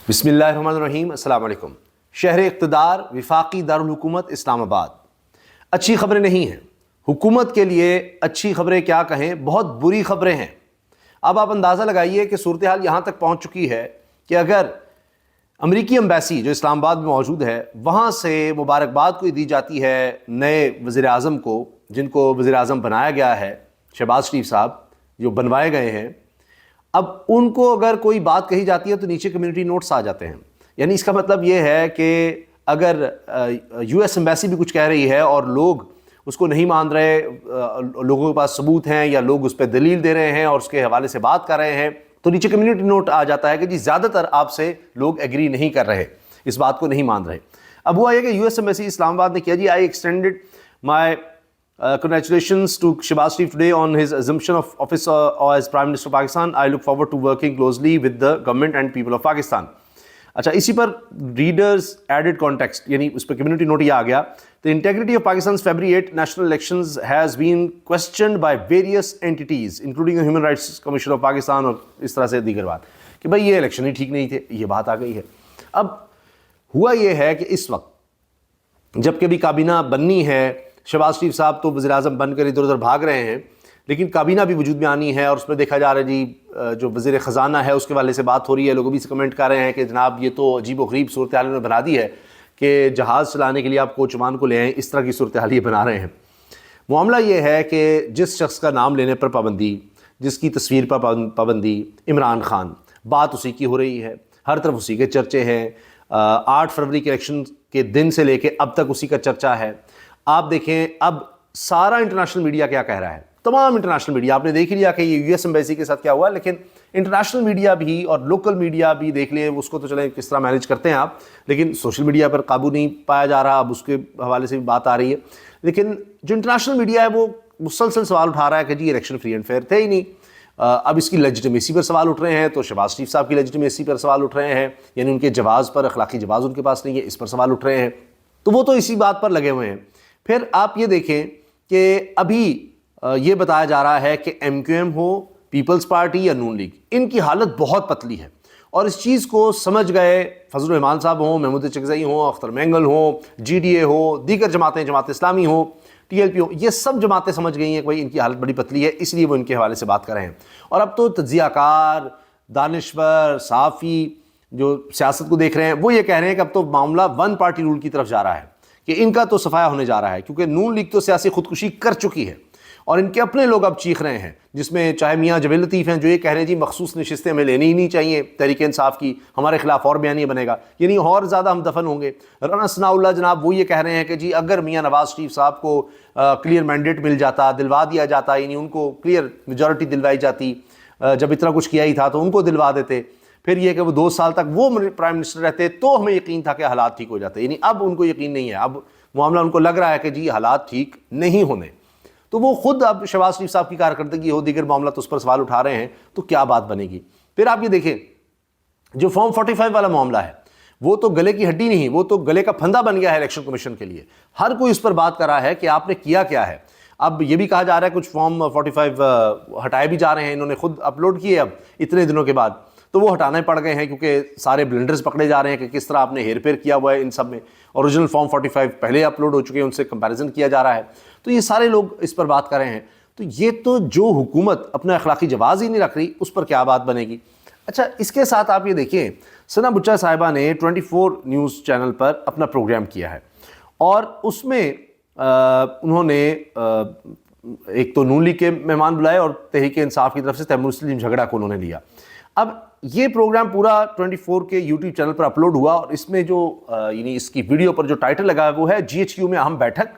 بسم اللہ الرحمن الرحیم. السلام علیکم. شہر اقتدار وفاقی دارالحکومت اسلام آباد. اچھی خبریں نہیں ہیں. حکومت کے لیے اچھی خبریں کیا کہیں، بہت بری خبریں ہیں. اب آپ اندازہ لگائیے کہ صورتحال یہاں تک پہنچ چکی ہے کہ اگر امریکی ایمبیسی جو اسلام آباد میں موجود ہے وہاں سے مبارکباد کو دی جاتی ہے نئے وزیر اعظم کو، جن کو وزیر اعظم بنایا گیا ہے، شہباز شریف صاحب جو بنوائے گئے ہیں، اب ان کو اگر کوئی بات کہی جاتی ہے تو نیچے کمیونٹی نوٹس آ جاتے ہیں. یعنی اس کا مطلب یہ ہے کہ اگر یو ایس ایمبیسی بھی کچھ کہہ رہی ہے اور لوگ اس کو نہیں مان رہے، لوگوں کے پاس ثبوت ہیں یا لوگ اس پہ دلیل دے رہے ہیں اور اس کے حوالے سے بات کر رہے ہیں، تو نیچے کمیونٹی نوٹ آ جاتا ہے کہ جی زیادہ تر آپ سے لوگ ایگری نہیں کر رہے، اس بات کو نہیں مان رہے. اب ہوا یہ کہ یو ایس ایمبیسی اسلام آباد نے کیا جی I extended my congratulations to Shehbaz Sharif today on his assumption of office as Prime Minister of Pakistan. I look forward to working closely with the government and people of Pakistan. اچھا، اسی پر readers added context, یعنی اس پہ community note یہ آ گیا. The integrity of Pakistan's February 8 national elections has been questioned by various entities including the Human Rights Commission of Pakistan اور اس طرح سے دیگر بات کہ بھائی یہ الیکشن ہی ٹھیک نہیں تھے، یہ بات آ گئی ہے. اب ہوا یہ ہے کہ اس وقت جب کہ بھی کابینہ بننی ہے، شہباز شریف صاحب تو وزیر اعظم بن کر ادھر ادھر بھاگ رہے ہیں، لیکن کابینہ بھی وجود میں آنی ہے اور اس میں دیکھا جا رہا ہے جی جو وزیر خزانہ ہے اس کے والے سے بات ہو رہی ہے. لوگ بھی سے کمنٹ کر رہے ہیں کہ جناب یہ تو عجیب و غریب صورتحال نے بنا دی ہے کہ جہاز چلانے کے لیے آپ کوچمان کو لے آئیں، اس طرح کی صورتحال یہ بنا رہے ہیں. معاملہ یہ ہے کہ جس شخص کا نام لینے پر پابندی، جس کی تصویر پر پابندی، عمران خان، بات اسی کی ہو رہی ہے، ہر طرف اسی کے چرچے ہیں. 8 فروری کے الیکشن کے دن سے لے کے اب تک اسی کا چرچا ہے. آپ دیکھیں اب سارا انٹرنیشنل میڈیا کیا کہہ رہا ہے، تمام انٹرنیشنل میڈیا. آپ نے دیکھ لیا کہ یہ یو ایس ایمبیسی کے ساتھ کیا ہوا، لیکن انٹرنیشنل میڈیا بھی اور لوکل میڈیا بھی دیکھ لیں، اس کو تو چلیں کس طرح مینیج کرتے ہیں آپ، لیکن سوشل میڈیا پر قابو نہیں پایا جا رہا. اب اس کے حوالے سے بھی بات آ رہی ہے، لیکن جو انٹرنیشنل میڈیا ہے وہ مسلسل سوال اٹھا رہا ہے کہ جی الیکشن فری اینڈ فیئر تھے ہی نہیں. اب اس کی لیجیٹمیسی پر سوال اٹھ رہے ہیں، تو شہباز شریف صاحب کی لیجیٹمیسی پر سوال اٹھ رہے ہیں، یعنی ان کے جواز پر، اخلاقی جواز ان کے پاس نہیں ہے، اس پر سوال اٹھ رہے ہیں. تو وہ تو اسی بات پر لگے ہوئے ہیں. پھر آپ یہ دیکھیں کہ ابھی یہ بتایا جا رہا ہے کہ ایم کیو ایم ہو، پیپلز پارٹی یا نون لیگ، ان کی حالت بہت پتلی ہے اور اس چیز کو سمجھ گئے فضل الرحمان صاحب ہوں، محمود چکزئی ہوں، اختر مینگل ہوں، جی ڈی اے ہو، دیگر جماعتیں، جماعت اسلامی ہوں، ٹی ایل پی ہو، یہ سب جماعتیں سمجھ گئی ہیں کہ بھائی ان کی حالت بڑی پتلی ہے، اس لیے وہ ان کے حوالے سے بات کر رہے ہیں. اور اب تو تجزیہ کار، دانشور، صحافی جو سیاست کو دیکھ رہے ہیں وہ یہ کہہ رہے ہیں کہ اب تو معاملہ ون پارٹی رول کی طرف جا رہا ہے، کہ ان کا تو صفایا ہونے جا رہا ہے، کیونکہ نون لیگ تو سیاسی خودکشی کر چکی ہے اور ان کے اپنے لوگ اب چیخ رہے ہیں، جس میں چاہے میاں جویل لطیف ہیں جو یہ کہہ رہے ہیں جی مخصوص نشستیں ہمیں لینی ہی نہیں چاہیے تحریک انصاف کی، ہمارے خلاف اور بیانیہ بنے گا، یعنی اور زیادہ ہم دفن ہوں گے. رانا ثناء اللہ جناب وہ یہ کہہ رہے ہیں کہ جی اگر میاں نواز شریف صاحب کو کلیئر مینڈیٹ مل جاتا، دلوا دیا جاتا، یعنی ان کو کلیئر میجورٹی دلوائی جاتی، جب اتنا کچھ کیا ہی تھا تو ان کو دلوا دیتے، پھر یہ کہ وہ 2 سال تک وہ پرائم منسٹر رہتے تو ہمیں یقین تھا کہ حالات ٹھیک ہو جاتے. یعنی اب ان کو یقین نہیں ہے، اب معاملہ ان کو لگ رہا ہے کہ جی حالات ٹھیک نہیں ہونے. تو وہ خود اب شہباز شریف صاحب کی کارکردگی ہو، دیگر معاملہ تو اس پر سوال اٹھا رہے ہیں، تو کیا بات بنے گی. پھر آپ یہ دیکھیں جو فارم 45 والا معاملہ ہے وہ تو گلے کی ہڈی نہیں، وہ تو گلے کا پھندا بن گیا ہے الیکشن کمیشن کے لیے. ہر کوئی اس پر بات کر رہا ہے کہ آپ نے کیا کیا ہے. اب یہ بھی کہا جا رہا ہے کچھ فارم 45 ہٹائے بھی جا رہے ہیں، انہوں نے خود اپلوڈ کیے اب اتنے دنوں کے بعد، تو وہ ہٹانے پڑ گئے ہیں کیونکہ سارے بلنڈرز پکڑے جا رہے ہیں کہ کس طرح آپ نے ہیر پھیر کیا ہوا ہے ان سب میں. اوریجنل فارم 45 پہلے اپلوڈ ہو چکے ہیں، ان سے کمپیریزن کیا جا رہا ہے، تو یہ سارے لوگ اس پر بات کر رہے ہیں. تو یہ تو جو حکومت اپنا اخلاقی جواز ہی نہیں رکھ رہی اس پر کیا بات بنے گی. اچھا، اس کے ساتھ آپ یہ دیکھیں ثنا بچہ صاحبہ نے 24 نیوز چینل پر اپنا پروگرام کیا ہے اور اس میں انہوں نے ایک تو نون لیگ کے مہمان بلائے اور تحریک انصاف کی طرف سے تیمور سلیم جھگڑا کو انہوں نے لیا. اب یہ پروگرام پورا 24 کے یوٹیوب چینل پر اپلوڈ ہوا اور اس میں جو یعنی اس کی ویڈیو پر جو ٹائٹل لگا ہے وہ ہے جی ایچ کیو میں اہم بیٹھک،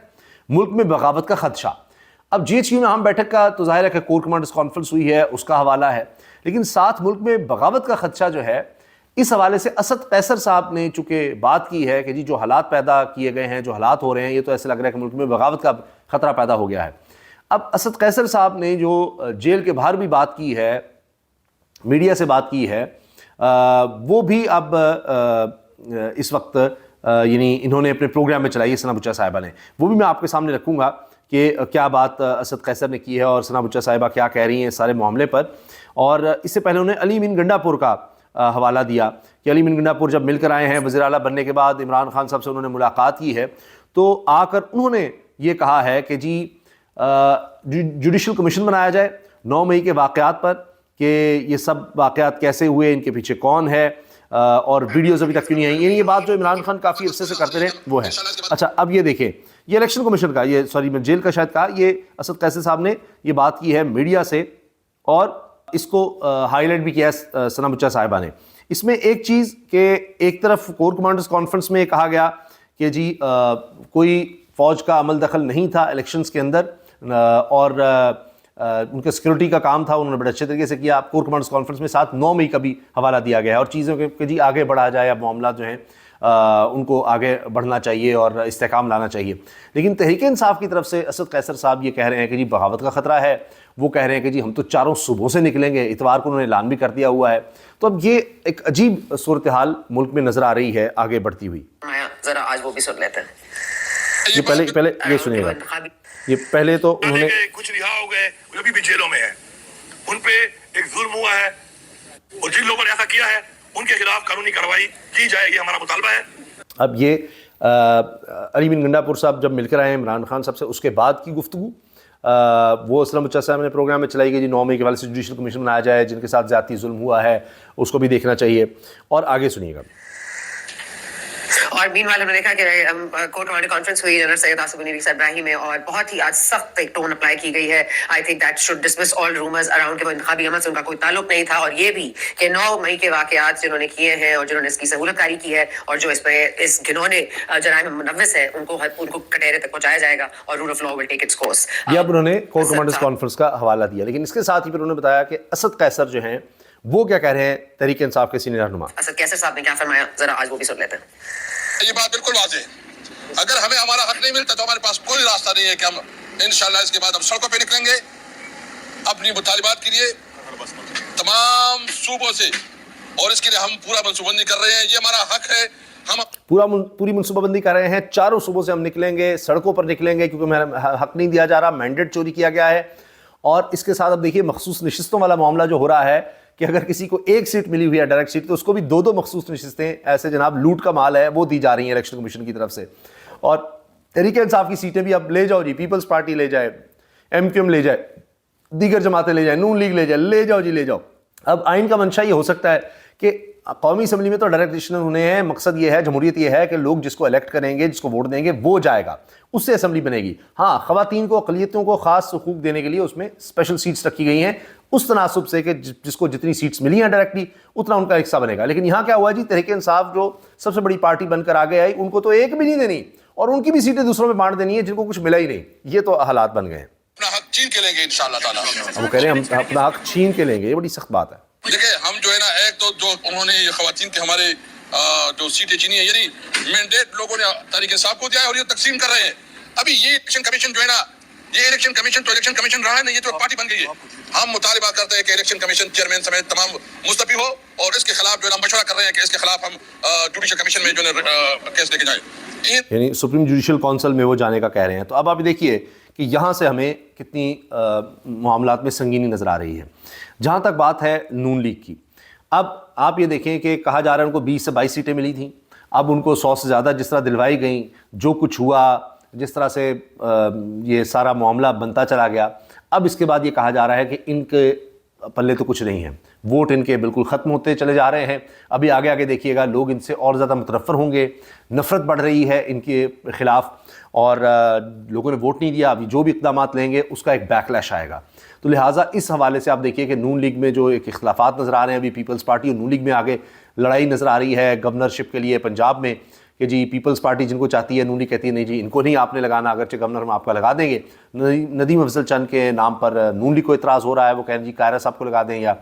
ملک میں بغاوت کا خدشہ. اب جی ایچ کیو میں اہم بیٹھک کا تو ظاہر ہے کہ کور کمانڈرز کانفرنس ہوئی ہے، اس کا حوالہ ہے، لیکن ساتھ ملک میں بغاوت کا خدشہ جو ہے اس حوالے سے اسد قیصر صاحب نے چونکہ بات کی ہے کہ جی جو حالات پیدا کیے گئے ہیں، جو حالات ہو رہے ہیں، یہ تو ایسے لگ رہا ہے کہ ملک میں بغاوت کا خطرہ پیدا ہو گیا ہے. اب اسد قیصر صاحب نے جو جیل کے باہر بھی بات کی ہے، میڈیا سے بات کی ہے، وہ بھی اب اس وقت یعنی انہوں نے اپنے پروگرام میں چلائی ہے ثنا بچہ صاحبہ نے، وہ بھی میں آپ کے سامنے رکھوں گا کہ کیا بات اسد قیصر نے کی ہے اور ثنا بچہ صاحبہ کیا کہہ رہی ہیں سارے معاملے پر. اور اس سے پہلے انہوں نے علی امین گنڈا پور کا حوالہ دیا کہ علی امین گنڈا پور جب مل کر آئے ہیں وزیر اعلیٰ بننے کے بعد عمران خان صاحب سے انہوں نے ملاقات کی ہے، تو آ کر انہوں نے یہ کہا ہے کہ جی جوڈیشل کمیشن بنایا جائے 9 مئی کے واقعات پر، کہ یہ سب واقعات کیسے ہوئے، ان کے پیچھے کون ہے، اور ویڈیوز ابھی تک کیوں نہیں آئی. یہ بات جو عمران خان کافی عرصے سے کرتے رہے وہ ہے. اچھا اب یہ دیکھیں، یہ الیکشن کمیشن کا، یہ سوری میں جیل کا شاید کہا، یہ اسد قیصر صاحب نے یہ بات کی ہے میڈیا سے، اور اس کو ہائی لائٹ بھی کیا ہے ثنا بچہ صاحبہ نے. اس میں ایک چیز کہ ایک طرف کور کمانڈرز کانفرنس میں کہا گیا کہ جی کوئی فوج کا عمل دخل نہیں تھا الیکشنز کے اندر، اور ان کے سیکورٹی کا کام تھا، انہوں نے بڑے اچھے طریقے سے کیا. کور کمانڈرز کانفرنس میں ساتھ 9 مئی کا بھی حوالہ دیا گیا ہے، اور چیزوں کے کہ جی آگے بڑھا جائے، اب معاملات جو ہیں ان کو آگے بڑھنا چاہیے اور استحکام لانا چاہیے. لیکن تحریک انصاف کی طرف سے اسد قیصر صاحب یہ کہہ رہے ہیں کہ جی بغاوت کا خطرہ ہے. وہ کہہ رہے ہیں کہ جی ہم تو 4 صوبوں سے نکلیں گے، اتوار کو انہوں نے اعلان بھی کر دیا ہوا ہے. تو اب یہ ایک عجیب صورتحال ملک میں نظر آ رہی ہے آگے بڑھتی ہوئی. ذرا آج وہ بھی سن لیتے ہیں. یہ پہلے یہ سنیے گا. یہ پہلے تو انہوں نے کچھ رہا ہو گئے، ابھی بھی جیلوں میں ہیں، ان پہ ایک ظلم ہوا ہے، اور جن لوگوں نے ایسا کیا ہے ان کے خلاف قانونی کارروائی کی جائے، یہ ہمارا مطالبہ ہے. اب یہ علی امین گنڈا پور صاحب جب مل کر آئے ہیں عمران خان صاحب سے، اس کے بعد کی گفتگو وہ اسلم بچہ صاحب نے پروگرام میں چلائی گئی جی 9 مئی کے حوالے سے جوڈیشل کمیشن بنایا جائے، جن کے ساتھ زیادتی ظلم ہوا ہے اس کو بھی دیکھنا چاہیے. اور آگے سنیے گا. اور مین والے نے دیکھا کہ کورٹ کمانڈر کانفرنس ہوئی جنرل سید آصف بن عیسی ابراہیم میں، اور بہت ہی آج سخت ایک ٹون اپلائی کی گئی ہے. I think that should dismiss all rumours around کہ وہ انتخابی عمل سے ان کا کوئی تعلق نہیں تھا، اور یہ بھی کہ 9 مئی کے واقعات جنہوں نے کیے ہیں اور جنہوں نے اس کی سہولت کاری کی ہے اور جو اس پہ اس گنونے جرائم میں ملوث ہے ان کو کٹہرے تک پہنچایا جائے گا، اور rule of law will take its course. یہ اب انہوں نے کورٹ کمانڈرز کانفرنس کا حوالہ دیا، لیکن اس کے ساتھ ہی پھر انہوں نے بتایا کہ اسد قیصر جو ہیں وہ کیا کہہ رہے ہیں، تحریک انصاف کے سینئر رہنما. اسد قیصر صاحب نے کیا فرمایا، ذرا آج وہ بھی سن لیتے ہیں. یہ بات بالکل واضح ہے، اگر ہمیں ہمارا حق نہیں ملتا تو ہمارے پاس کوئی راستہ نہیں ہے کہ ہم انشاءاللہ اس کے بعد ہم سڑکوں پہ نکلیں گے اپنی مطالبات کے لیے تمام صوبوں سے، اور اس کے لیے ہم پورا منصوبہ بندی کر رہے ہیں. یہ ہمارا حق ہے، ہم پوری منصوبہ بندی کر رہے ہیں. 4 صوبوں سے ہم نکلیں گے، سڑکوں پر نکلیں گے، کیونکہ ہمیں حق نہیں دیا جا رہا، مینڈیٹ چوری کیا گیا ہے. اور اس کے ساتھ اب دیکھیے مخصوص نشستوں والا معاملہ جو ہو رہا ہے کہ اگر کسی کو 1 سیٹ ملی ہوئی ہے ڈائریکٹ سیٹ، تو اس کو بھی 2 مخصوص نشستیں ایسے جناب لوٹ کا مال ہے وہ دی جا رہی ہیں الیکشن کمیشن کی طرف سے. اور تحریک انصاف کی سیٹیں بھی اب لے جاؤ جی، پیپلز پارٹی لے جائے، ایم کیو ایم لے جائے، دیگر جماعتیں لے جائیں، نون لیگ لے جائے، لے جاؤ جی لے جاؤ. اب آئین کا منشا یہ ہو سکتا ہے کہ قومی اسمبلی میں تو ڈائریکٹ الیکشن ہونے ہیں، مقصد یہ ہے، جمہوریت یہ ہے کہ لوگ جس کو الیکٹ کریں گے، جس کو ووٹ دیں گے وہ جائے گا، اس سے اسمبلی بنے گی. ہاں خواتین کو، اقلیتوں کو خاص حقوق دینے کے لیے اس میں اسپیشل سیٹس رکھی گئی ہیں اس تناسب سے کہ جس کو جتنی سیٹس ملی ہیں ڈائریکٹلی اتنا ان کا حصہ بنے گا. لیکن یہاں کیا ہوا جی، تحریک انصاف جو سب سے بڑی پارٹی بن کر آگے آئی، ان کو تو 1 بھی نہیں دینی، اور ان کی بھی سیٹیں دوسروں میں بانٹ دینی ہے جن کو کچھ ملا ہی نہیں. یہ تو حالات بن گئے ہیں. اپنا حق چھین کے لیں گے انشاءاللہ تعالیٰ. وہ کہہ رہے ہیں ہم اپنا حق چھین کے لیں گے، یہ بڑی سخت بات ہے. دیکھیں ہم جو ہے نا، ایک تو جو انہوں نے یہ خواتین کے ہمارے جو سیٹیں چینی ہیں، یعنی مینڈیٹ لوگوں نے تحریک انصاف کو دیا ہے اور یہ تقسیم کر رہے ہیں. ابھی یہ الیکشن کمیشن جو ہے نا، یہ الیکشن کمیشن تو الیکشن کمیشن رہا ہے نا، یہ تو پارٹی بن گئی ہے. ہم مطالبہ کرتے ہیں کہ الیکشن کمیشن چیئرمین سمیت تمام مستعفی ہو، اور اس کے خلاف جو ہے نا مشورہ کر رہے ہیں کہ اس کے خلاف ہم جوڈیشل کمیشن میں جو ہے کیس لے کے جائیں، یعنی سپریم جوڈیشل کونسل میں وہ جانے کا کہہ رہے ہیں. تو اب آپ دیکھیے کہ یہاں سے ہمیں کتنی معاملات میں سنگینی نظر آ رہی ہے. جہاں تک بات ہے نون لیگ کی، اب آپ یہ دیکھیں کہ کہا جا رہا ہے ان کو 20 سے 22 سیٹیں ملی تھیں، اب ان کو 100 سے زیادہ جس طرح دلوائی گئیں، جو کچھ ہوا، جس طرح سے یہ سارا معاملہ بنتا چلا گیا، اب اس کے بعد یہ کہا جا رہا ہے کہ ان کے پلے تو کچھ نہیں ہے، ووٹ ان کے بالکل ختم ہوتے چلے جا رہے ہیں. ابھی آگے آگے دیکھیے گا لوگ ان سے اور زیادہ متنفر ہوں گے، نفرت بڑھ رہی ہے ان کے خلاف، اور لوگوں نے ووٹ نہیں دیا، ابھی جو بھی اقدامات لیں گے اس کا ایک بیک لیش آئے گا. تو لہٰذا اس حوالے سے آپ دیکھیے کہ نون لیگ میں جو ایک اختلافات نظر آ رہے ہیں، ابھی پیپلز پارٹی اور نون لیگ میں آگے لڑائی نظر آ رہی ہے گورنرشپ کے لیے پنجاب میں، کہ جی پیپلز پارٹی جن کو چاہتی ہے، نون لیگ کہتی ہے نہیں جی ان کو نہیں آپ نے لگانا، اگرچہ گورنر ہم آپ کا لگا دیں گے. ندیم افضل چند کے نام پر نون لیگ کو اعتراض ہو رہا ہے، وہ کہیں جی قاہرہ صاحب کو لگا دیں یا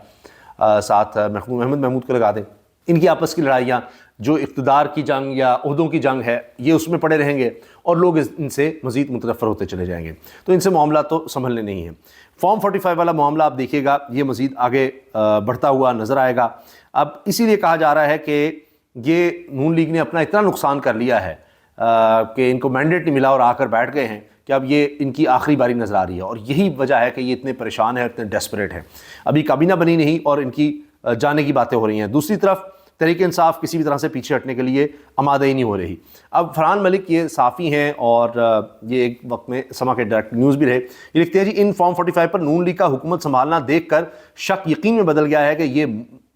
ساتھ محمد محمود کو لگا دیں. ان کی آپس کی لڑائیاں، جو اقتدار کی جنگ یا عہدوں کی جنگ ہے، یہ اس میں پڑے رہیں گے اور لوگ ان سے مزید متنفر ہوتے چلے جائیں گے. تو ان سے معاملات تو سنبھلنے نہیں ہیں. فارم 45 والا معاملہ آپ دیکھیے گا، یہ مزید آگے بڑھتا ہوا نظر آئے گا. اب اسی لیے کہا جا رہا ہے کہ یہ نون لیگ نے اپنا اتنا نقصان کر لیا ہے کہ ان کو مینڈیٹ نہیں ملا اور آ کر بیٹھ گئے ہیں کہ اب یہ ان کی آخری باری نظر آ رہی ہے. اور یہی وجہ ہے کہ یہ اتنے پریشان ہیں، اتنے ڈیسپریٹ ہیں. ابھی کابینہ بنی نہیں اور ان کی جانے کی باتیں ہو رہی ہیں. دوسری طرف تحریک انصاف کسی بھی طرح سے پیچھے ہٹنے کے لیے آمادہ ہی نہیں ہو رہی. اب فرحان ملک یہ صحافی ہیں اور یہ ایک وقت میں سما کے ڈائریکٹ نیوز بھی رہے. یہ لکھتے ہیں جی in form 45 per known league کا حکومت سنبھالنا دیکھ کر شک یقین میں بدل گیا ہے کہ یہ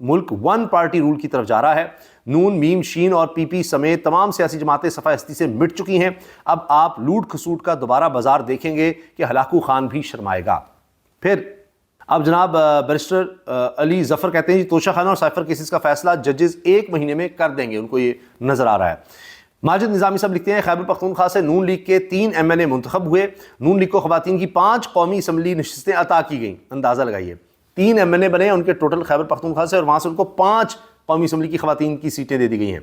ملک ون پارٹی رول کی طرف جا رہا ہے. نون، میم، شین اور پی پی سمیت تمام سیاسی جماعتیں صفحہ ہستی سے مٹ چکی ہیں. اب آپ لوٹ کھسوٹ کا دوبارہ بازار دیکھیں گے کہ ہلاکو خان بھی شرمائے گا. پھر اب جناب بیرسٹر علی ظفر کہتے ہیں جی توشہ خانہ اور سائفر کیسز کا فیصلہ ججز 1 مہینے میں کر دیں گے، ان کو یہ نظر آ رہا ہے. ماجد نظامی صاحب لکھتے ہیں خیبر پختونخوا سے نون لیگ کے 3 MNA منتخب ہوئے. نون لیگ کو خواتین کی 5 قومی اسمبلی نشستیں عطا کی گئیں. اندازہ لگائیے 3 MNA بنے ان کے ٹوٹل خیبر پختونخوا سے، اور وہاں سے ان کو 5 قومی اسمبلی کی خواتین کی سیٹیں دے دی گئی ہیں.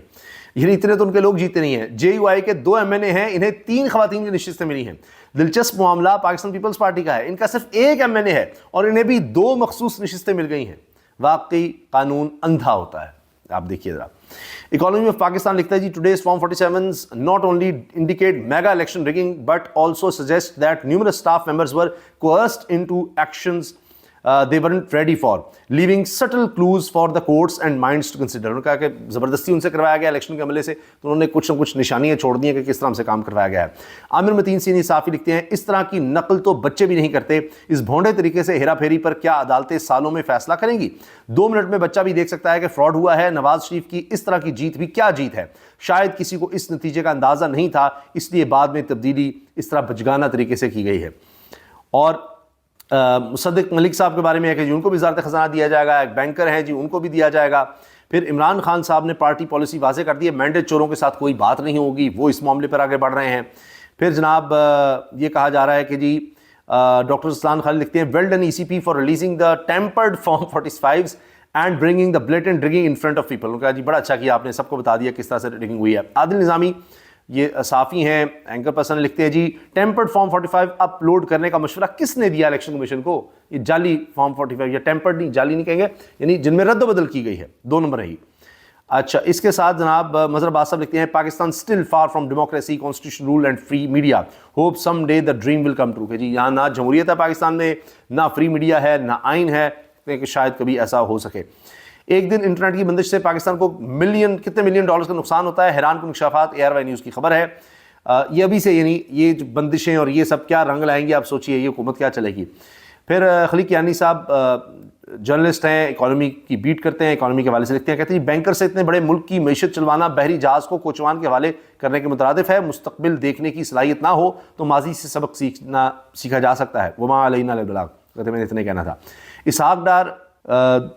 یعنی اتنے تو ان کے لوگ جیتے نہیں ہیں. JUI کے 2 MNA ہیں، انہیں 3 خواتین کی نشستیں ملی ہیں. دلچسپ معاملہ پاکستان پیپلز پارٹی کا ہے، ان کا صرف 1 MNA ہے اور انہیں بھی 2 مخصوص نشستیں مل گئی ہیں. واقعی قانون اندھا ہوتا ہے. آپ دیکھیے ذرا. اکانومی آف پاکستان لکھتا ہے جی today's form 47s not only indicate mega election rigging but also suggest that numerous staff members were coerced into actions they weren't ready for, leaving subtle clues for the courts and minds to consider. انہوں نے کہا کہ زبردستی ان سے کروایا گیا election کے عملے سے، تو انہوں نے کچھ نہ کچھ نشانیاں چھوڑ دی ہیں کہ کس طرح سے کام کروایا گیا ہے. عامر متین سینی صحافی لکھتے ہیں اس طرح کی نقل تو بچے بھی نہیں کرتے. اس بھونڈے طریقے سے ہیرا پھیری پر کیا عدالتیں سالوں میں فیصلہ کریں گی؟ 2 منٹ میں بچہ بھی دیکھ سکتا ہے کہ فراڈ ہوا ہے. نواز شریف کی اس طرح کی جیت بھی کیا جیت ہے؟ شاید کسی کو اس نتیجے کا اندازہ نہیں تھا، اس لیے بعد میں تبدیلی اس طرح بچگانہ طریقے سے کی گئی ہے. اور مصدق ملک صاحب کے بارے میں ہے کہ جی ان کو بھی وزارت خزانہ دیا جائے گا. ایک بینکر ہیں جی ان کو بھی دیا جائے گا. پھر عمران خان صاحب نے پارٹی پالیسی واضح کر دی ہے، مینڈیٹ چوروں کے ساتھ کوئی بات نہیں ہوگی، وہ اس معاملے پر آگے بڑھ رہے ہیں. پھر جناب یہ کہا جا رہا ہے کہ جی ڈاکٹر اسلان خالد لکھتے ہیں well done ECP for releasing the tampered form 45s and bringing the blatant rigging in front of people. انہوں نے کہا جی بڑا اچھا کیا آپ نے، سب کو بتا دیا کس طرح سے ڈرگنگ ہوئی ہے. عادل نظامی یہ صحافی ہیں، اینکر پرسن لکھتے ہیں جی ٹیمپرڈ فارم 45 اپلوڈ کرنے کا مشورہ کس نے دیا الیکشن کمیشن کو؟ یہ جعلی فارم 45 یا ٹیمپرڈ نہیں، جعلی نہیں کہیں گے، یعنی جن میں رد و بدل کی گئی ہے، 2 نمبر ہے. اچھا اس کے ساتھ جناب مظہر عباس صاحب لکھتے ہیں Pakistan still far from democracy, constitution rule and free media, hope some day the dream will come true. کہ جی یہاں نہ جمہوریت ہے پاکستان میں، نہ فری میڈیا ہے، نہ آئین ہے، کہ شاید کبھی ایسا ہو سکے. ایک دن انٹرنیٹ کی بندش سے پاکستان کو کتنے ملین ڈالرز کا نقصان ہوتا ہے، حیران کن انکشافات. ARY نیوز کی خبر ہے. یہ ابھی سے یعنی یہ جو بندشیں اور یہ سب کیا رنگ لائیں گے، آپ سوچئے یہ حکومت کیا چلے گی. پھر خلیق یانی صاحب جرنلسٹ ہیں، اکانومی کی بیٹ کرتے ہیں، اکانومی کے حوالے سے لکھتے ہیں. کہتے ہیں بینکر سے اتنے بڑے ملک کی معیشت چلوانا بحری جہاز کو کوچوان کے حوالے کرنے کے مترادف ہے. مستقبل دیکھنے کی صلاحیت نہ ہو تو ماضی سے سبق سیکھا جا سکتا ہے. وما علینا الا البلاغ. کہتے میں نے اتنے کہنا تھا. اسحاق ڈار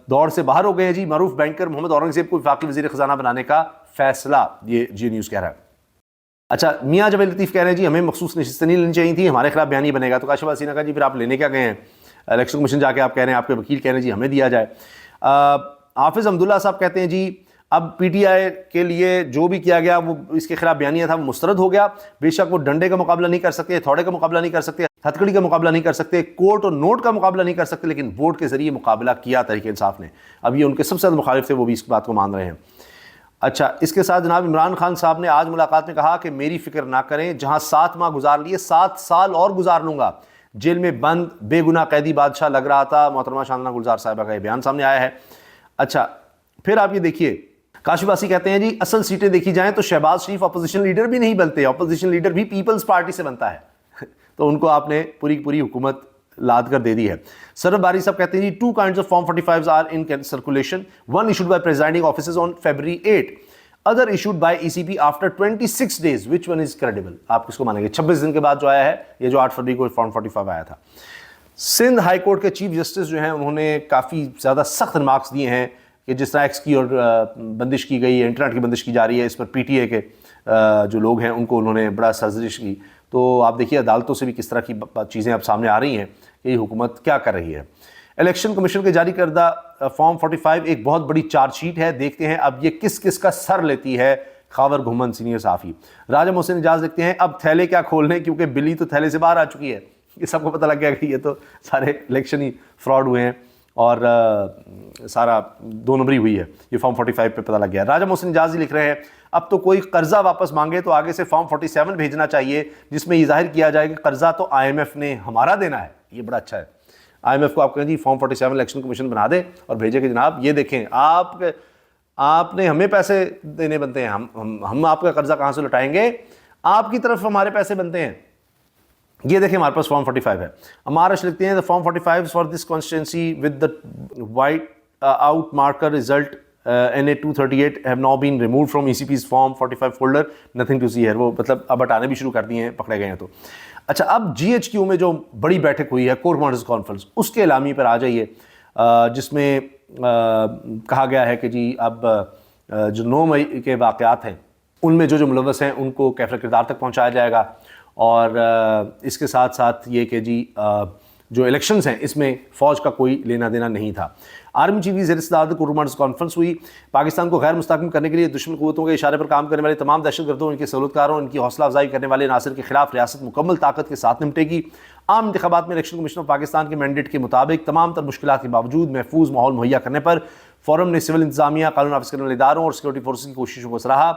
دور سے باہر ہو گئے ہیں جی. معروف بینکر محمد اورنگزیب کو وفاقی وزیر خزانہ بنانے کا فیصلہ، یہ جی نیوز کہہ رہا ہے. اچھا میاں جاوید لطیف کہہ رہے ہیں جی ہمیں مخصوص نشستیں نہیں لینی چاہیے تھیں، ہمارے خلاف بیانی بنے گا. تو کاشف حسینہ کا جی پھر آپ لینے کیا گئے ہیں؟ الیکشن کمیشن جا کے آپ کہہ رہے ہیں، آپ کے وکیل کہہ رہے ہیں جی ہمیں دیا جائے. حافظ حمداللہ صاحب کہتے ہیں جی اب PTI کے لیے جو بھی کیا گیا وہ اس کے خلاف بیانیہ تھا وہ مسترد ہو گیا. بے شک وہ ڈنڈے کا مقابلہ نہیں کر سکتے، تھوڑے کا مقابلہ نہیں کر سکتے، ہتھکڑی کا مقابلہ نہیں کر سکتے، کوٹ اور نوٹ کا مقابلہ نہیں کر سکتے، لیکن ووٹ کے ذریعے مقابلہ کیا تحریک انصاف نے. اب یہ ان کے سب سے زیادہ مخالف تھے، وہ بھی اس بات کو مان رہے ہیں. اچھا اس کے ساتھ جناب عمران خان صاحب نے آج ملاقات میں کہا کہ میری فکر نہ کریں، جہاں 7 ماہ گزار لیے 7 سال اور گزار لوں گا. جیل میں بند بے گناہ قیدی بادشاہ لگ رہا تھا. محترمہ شاندنا گلزار صاحبہ کا یہ بیان سامنے آیا ہے. اچھا پھر آپ یہ دیکھیے کاشف باسی کہتے ہیں جی اصل سیٹیں دیکھی جائیں تو شہباز شریف اپوزیشن لیڈر بھی نہیں بنتے، اپوزیشن لیڈر بھی پیپلز پارٹی سے بنتا ہے. تو ان کو آپ نے پوری حکومت لاد کر دے دی ہے. سرب باری صاحب کہتے ہیں جی 2 kinds of Form 45s are in circulation. One issued by presiding officers on February 8. Other issued by ECP after 26 days. Which one is credible? آپ کس کو مانیں گے؟ 26 دن کے بعد جو آیا ہے یہ جو 8 فروری کو فارم 45 آیا تھا. سندھ ہائی کورٹ کے چیف جسٹس جو ہیں انہوں نے کافی زیادہ سخت ریمارکس دیے ہیں کہ جس طرح ایکس کی اور بندش کی گئی ہے، انٹرنیٹ کی بندش کی جا رہی ہے، اس پر PTI کے جو لوگ ہیں ان کو انہوں نے بڑا سرزنش کی. تو آپ دیکھیے عدالتوں سے بھی کس طرح کی چیزیں اب سامنے آ رہی ہیں کہ یہ حکومت کیا کر رہی ہے. الیکشن کمیشن کے جاری کردہ فارم 45 ایک بہت بڑی چارج شیٹ ہے. دیکھتے ہیں اب یہ کس کس کا سر لیتی ہے. خاور گھومن سینئر صحافی. راجہ محسن اجاز لکھتے ہیں اب تھیلے کیا کھولنے، کیونکہ بلی تو تھیلے سے باہر آ چکی ہے. یہ سب کو پتہ لگ گیا کہ یہ تو سارے الیکشن ہی فراڈ ہوئے ہیں اور سارا 2 نمبری ہوئی ہے. یہ فارم 45 پہ پتہ لگ گیا. راجہ محسن اجاز ہی لکھ رہے ہیں اب تو کوئی قرضہ واپس مانگے تو آگے سے فارم 47 بھیجنا چاہیے جس میں یہ ظاہر کیا جائے کہ قرضہ تو IMF نے ہمارا دینا ہے. یہ بڑا اچھا ہے. IMF کو آپ کہیں جی فارم 47 الیکشن کمیشن بنا دیں اور بھیجے کہ جناب یہ دیکھیں آپ نے ہمیں پیسے دینے بنتے ہیں, ہم آپ کا قرضہ کہاں سے لٹائیں گے, آپ کی طرف ہمارے پیسے بنتے ہیں. یہ دیکھیں ہمارے پاس فارم 45 ہے. ہمارا لکھتے ہیں form 45 for this constituency with the white out marker result NA 238 have now been removed from ECP's form 45 folder, nothing to see here. وہ مطلب اب ہٹانے بھی شروع کر دیے ہیں, پکڑے گئے ہیں. تو اچھا, اب GHQ میں جو بڑی بیٹھک ہوئی ہے کور کمانڈرز کانفرنس, اس کے اعلامیے پر آ جائیے, جس میں کہا گیا ہے کہ جی اب جو 9 مئی کے واقعات ہیں ان میں جو ملوث ہیں ان کو کیفر کردار تک پہنچایا جائے گا, اور اس کے ساتھ ساتھ یہ کہ جی جو الیکشنز ہیں اس میں فوج کا کوئی لینا دینا نہیں تھا. آرمی چیف کی زیر صدارت کور کمانڈرز کانفرنس ہوئی. پاکستان کو غیر مستحکم کرنے کے لیے دشمن قوتوں کے اشارے پر کام کرنے والے تمام دہشت گردوں, ان کے سہولت کاروں, ان کی حوصلہ افزائی کرنے والے عناصر کے خلاف ریاست مکمل طاقت کے ساتھ نمٹے گی. عام انتخابات میں الیکشن کمیشن آف پاکستان کے مینڈیٹ کے مطابق تمام تر مشکلات کے باوجود محفوظ ماحول مہیا کرنے پر فورم نے سول انتظامیہ, قانون نافذ کرنے والے اداروں اور سیکورٹی فورسز کی کوششوں کو سراہا.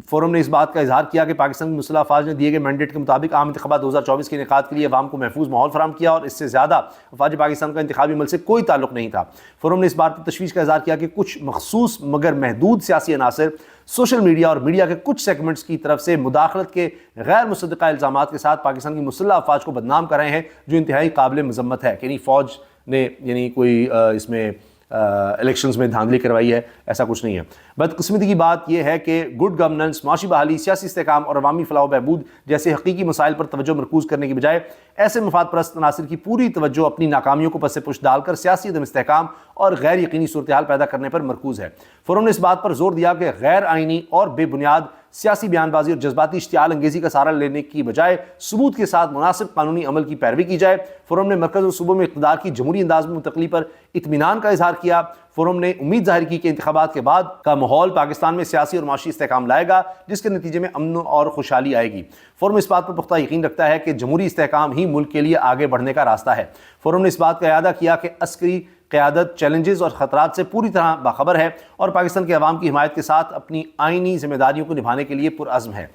فورم نے اس بات کا اظہار کیا کہ پاکستان کی مسلح افواج نے دیے گئے مینڈیٹ کے مطابق عام انتخابات 2024 کے انعقاد کے لیے عوام کو محفوظ ماحول فراہم کیا, اور اس سے زیادہ افواج پاکستان کا انتخابی عمل سے کوئی تعلق نہیں تھا. فورم نے اس بات پر تشویش کا اظہار کیا کہ کچھ مخصوص مگر محدود سیاسی عناصر سوشل میڈیا اور میڈیا کے کچھ سیگمنٹس کی طرف سے مداخلت کے غیر مصدقہ الزامات کے ساتھ پاکستان کی مسلح افواج کو بدنام کر رہے ہیں, جو انتہائی قابل مذمت ہے. یعنی فوج نے کوئی اس میں الیکشنز میں دھاندلی کروائی ہے, ایسا کچھ نہیں ہے. بدقسمتی کی بات یہ ہے کہ گڈ گورننس, معاشی بحالی, سیاسی استحکام اور عوامی فلاح و بہبود جیسے حقیقی مسائل پر توجہ مرکوز کرنے کی بجائے ایسے مفاد پرست عناصر کی پوری توجہ اپنی ناکامیوں کو پس پش ڈال کر سیاسی عدم استحکام اور غیر یقینی صورتحال پیدا کرنے پر مرکوز ہے. فورم نے اس بات پر زور دیا کہ غیر آئینی اور بے بنیاد سیاسی بیان بازی اور جذباتی اشتعال انگیزی کا سہارا لینے کی بجائے ثبوت کے ساتھ مناسب قانونی عمل کی پیروی کی جائے. فورم نے مرکز اور صوبوں میں اقتدار کی جمہوری انداز میں منتقلی پر اطمینان کا اظہار کیا. فورم نے امید ظاہر کی کہ انتخابات کے بعد کا ماحول پاکستان میں سیاسی اور معاشی استحکام لائے گا, جس کے نتیجے میں امن اور خوشحالی آئے گی. فورم اس بات پر پختہ یقین رکھتا ہے کہ جمہوری استحکام ہی ملک کے لیے آگے بڑھنے کا راستہ ہے. فورم نے اس بات کا اعادہ کیا کہ عسکری قیادت چیلنجز اور خطرات سے پوری طرح باخبر ہے اور پاکستان کے عوام کی حمایت کے ساتھ اپنی آئینی ذمہ داریوں کو نبھانے کے لیے پرعزم ہے.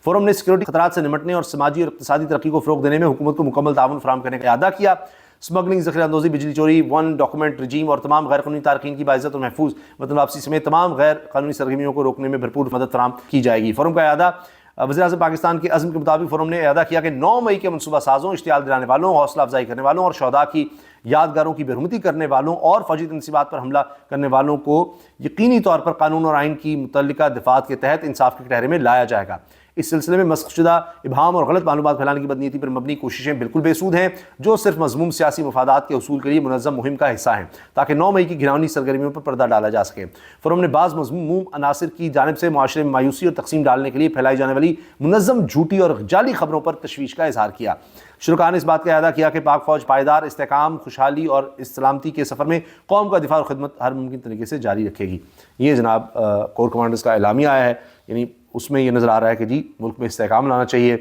فورم نے سیکورٹی خطرات سے نمٹنے اور سماجی اور اقتصادی ترقی کو فروغ دینے میں حکومت کو مکمل تعاون فراہم کرنے کا اعادہ کیا. اسمگلنگ, ذخیرہ اندوزی, بجلی چوری, 1 ڈاکومنٹ رجیم اور تمام غیر قانونی تارکین کی باعزت اور محفوظ وطن واپسی سمیت تمام غیر قانونی سرگرمیوں کو روکنے میں بھرپور مدد فراہم کی جائے گی. فورم کا اعادہ وزیر اعظم پاکستان کے عزم کے مطابق فورم نے اعادہ کیا کہ 9 مئی کے منصوبہ سازوں, اشتعال دلانے والوں, حوصلہ افزائی کرنے والوں اور شہداء کی یادگاروں کی بے حرمتی کرنے والوں اور فوجی تنصیبات پر حملہ کرنے والوں کو یقینی طور پر قانون اور آئین کی متعلقہ دفعات کے تحت انصاف کے کٹہرے میں لایا جائے گا. اس سلسلے میں مسخ شدہ ابہام اور غلط معلومات پھیلانے کی بدنیتی پر مبنی کوششیں بالکل بے سود ہیں, جو صرف مذموم سیاسی مفادات کے حصول کے لیے منظم مہم کا حصہ ہیں, تاکہ 9 مئی کی گھناؤنی سرگرمیوں پر پردہ ڈالا جا سکے. فورم نے بعض مذموم عناصر کی جانب سے معاشرے میں مایوسی اور تقسیم ڈالنے کے لیے پھیلائی جانے والی منظم جھوٹی اور جعلی خبروں پر تشویش کا اظہار کیا. شرکاء نے اس بات کا اعادہ کیا کہ پاک فوج پائیدار استحکام, خوشحالی اور سلامتی کے سفر میں قوم کا دفاع اور خدمت ہر ممکن طریقے سے جاری رکھے گی. یہ جناب کور کمانڈرز کا اعلامیہ آیا ہے. یعنی اس میں یہ نظر آ رہا ہے کہ جی ملک میں استحکام لانا چاہیے,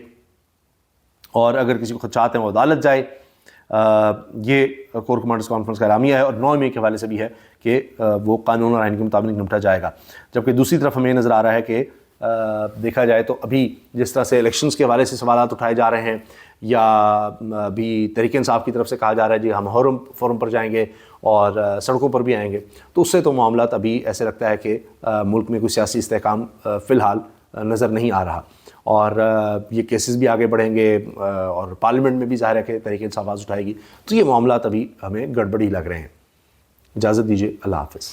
اور اگر کسی کو خدشات ہیں وہ عدالت جائے. یہ کور کمانڈرز کانفرنس کا اعلامیہ ہے, اور 9 مئی کے حوالے سے بھی ہے کہ وہ قانون اور آئین کے مطابق نمٹا جائے گا. جبکہ دوسری طرف ہمیں یہ نظر آ رہا ہے کہ دیکھا جائے تو ابھی جس طرح سے الیکشنز کے حوالے سے سوالات اٹھائے جا رہے ہیں, یا ابھی تحریک انصاف کی طرف سے کہا جا رہا ہے جی ہم فورم پر جائیں گے اور سڑکوں پر بھی آئیں گے, تو اس سے تو معاملات ابھی ایسے لگتا ہے کہ ملک میں کوئی سیاسی استحکام فی الحال نظر نہیں آ رہا. اور یہ کیسز بھی آگے بڑھیں گے, اور پارلیمنٹ میں بھی ظاہر ہے کہ تحریک انصاف آواز اٹھائے گی, تو یہ معاملات ابھی ہمیں گڑبڑی لگ رہے ہیں. اجازت دیجیے, اللہ حافظ.